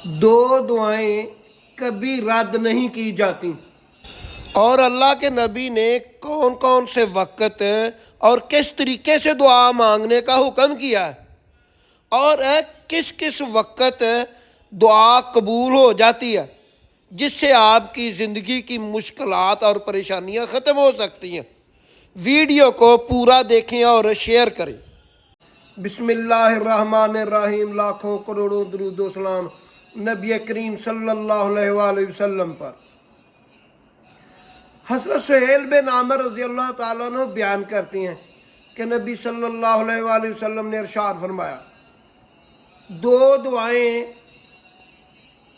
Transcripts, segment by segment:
دو دعائیں کبھی رد نہیں کی جاتی۔ اور اللہ کے نبی نے کون کون سے وقت اور کس طریقے سے دعا مانگنے کا حکم کیا ہے، اور کس کس وقت دعا قبول ہو جاتی ہے جس سے آپ کی زندگی کی مشکلات اور پریشانیاں ختم ہو سکتی ہیں۔ ویڈیو کو پورا دیکھیں اور شیئر کریں۔ بسم اللہ الرحمن الرحیم۔ لاکھوں کروڑوں درود و سلام نبی کریم صلی اللہ علیہ وآلہ وسلم پر۔ حضرت سہیل بن عامر رضی اللہ تعالیٰ عنہ بیان کرتے ہیں کہ نبی صلی اللہ علیہ وآلہ وسلم نے ارشاد فرمایا، دو دعائیں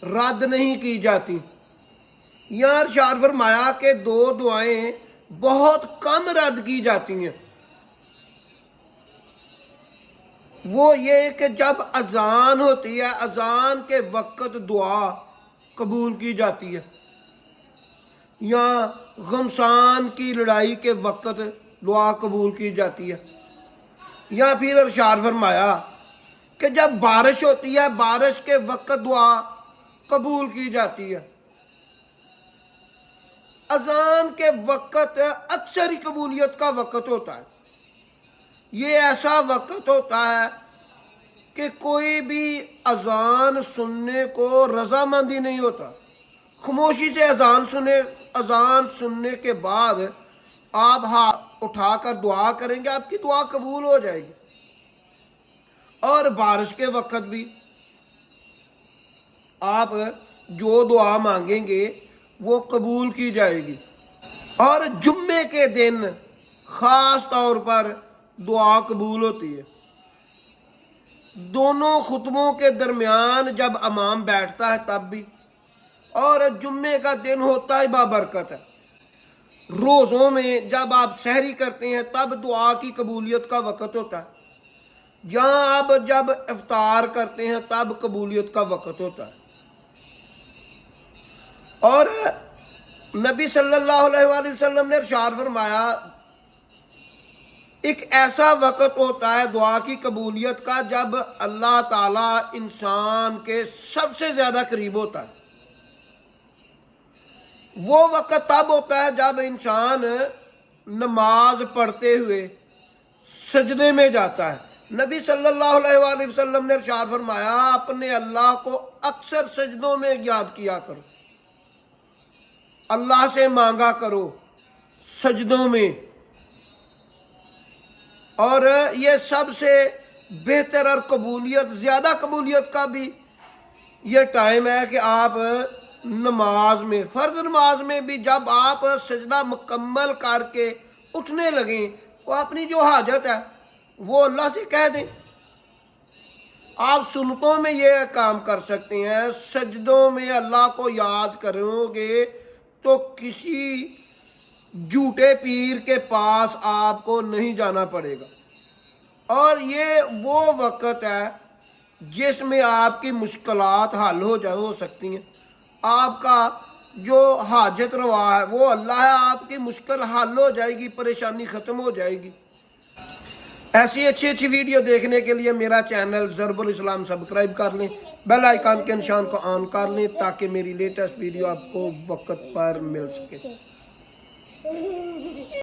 رد نہیں کی جاتی۔ یہاں ارشاد فرمایا کہ دو دعائیں بہت کم رد کی جاتی ہیں۔ وہ یہ کہ جب اذان ہوتی ہے، اذان کے وقت دعا قبول کی جاتی ہے، یا غمسان کی لڑائی کے وقت دعا قبول کی جاتی ہے، یا پھر ارشاد فرمایا کہ جب بارش ہوتی ہے، بارش کے وقت دعا قبول کی جاتی ہے۔ اذان کے وقت اکثر ہی قبولیت کا وقت ہوتا ہے۔ یہ ایسا وقت ہوتا ہے کہ کوئی بھی اذان سننے کو رضامندی نہیں ہوتا۔ خاموشی سے اذان سننے کے بعد آپ ہاتھ اٹھا کر دعا کریں گے، آپ کی دعا قبول ہو جائے گی۔ اور بارش کے وقت بھی آپ جو دعا مانگیں گے وہ قبول کی جائے گی۔ اور جمعے کے دن خاص طور پر دعا قبول ہوتی ہے۔ دونوں خطبوں کے درمیان جب امام بیٹھتا ہے تب بھی، اور جمعے کا دن ہوتا ہے بابرکت ہے۔ روزوں میں جب آپ سحری کرتے ہیں تب دعا کی قبولیت کا وقت ہوتا ہے۔ جہاں آپ جب افطار کرتے ہیں تب قبولیت کا وقت ہوتا ہے۔ اور نبی صلی اللہ علیہ وآلہ وسلم نے ارشاد فرمایا، ایک ایسا وقت ہوتا ہے دعا کی قبولیت کا جب اللہ تعالیٰ انسان کے سب سے زیادہ قریب ہوتا ہے۔ وہ وقت تب ہوتا ہے جب انسان نماز پڑھتے ہوئے سجدے میں جاتا ہے۔ نبی صلی اللہ علیہ وآلہ وسلم نے ارشاد فرمایا، اپنے اللہ کو اکثر سجدوں میں یاد کیا کرو، اللہ سے مانگا کرو سجدوں میں۔ اور یہ سب سے بہتر اور زیادہ قبولیت کا بھی یہ ٹائم ہے کہ آپ نماز میں، فرض نماز میں بھی جب آپ سجدہ مکمل کر کے اٹھنے لگیں تو اپنی جو حاجت ہے وہ اللہ سے کہہ دیں۔ آپ سنتوں میں یہ کام کر سکتے ہیں، سجدوں میں اللہ کو یاد کرو گے تو کسی جھوٹے پیر کے پاس آپ کو نہیں جانا پڑے گا۔ اور یہ وہ وقت ہے جس میں آپ کی مشکلات حل ہو سکتی ہیں۔ آپ کا جو حاجت روا ہے وہ اللہ ہے، آپ کی مشکل حل ہو جائے گی، پریشانی ختم ہو جائے گی۔ ایسی اچھی ویڈیو دیکھنے کے لیے میرا چینل ضرب الاسلام سبسکرائب کر لیں، بیل آئیکن کے نشان کو آن کر لیں تاکہ میری لیٹسٹ ویڈیو آپ کو وقت پر مل سکے۔